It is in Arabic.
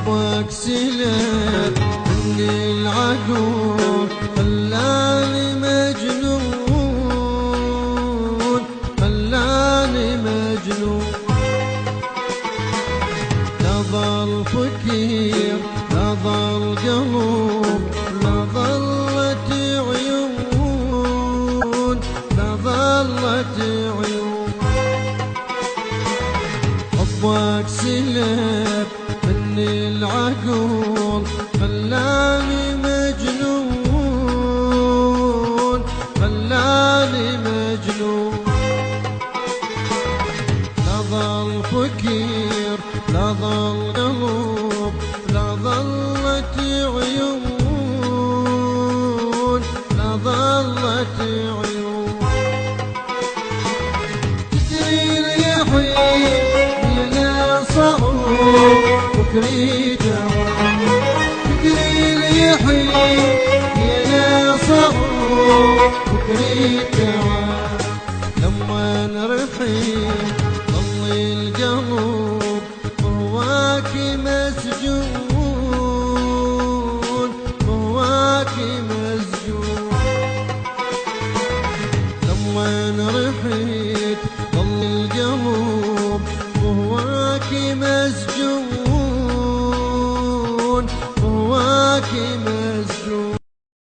واكسلت مني العقول خلاني مجنون خلاني مجنون لا ظل فكير لا ظل قلوب لا ظلت عيون لا ظلت عيون حبك سلب مني العقول خلاني مجنون خلاني مجنون لا ظل فكير لا ظل قلوب لا ظلت عيون لا ظلت عيون تدري اليحيى بلا صعوب فكري جواب تدري اليحيى بلا صعوب فكري جواب لما نرحيل ظل القلب بهواك مسجون بهواك مسجون لما رحيت ظل القلب بهواك مسجون بهواك مسجون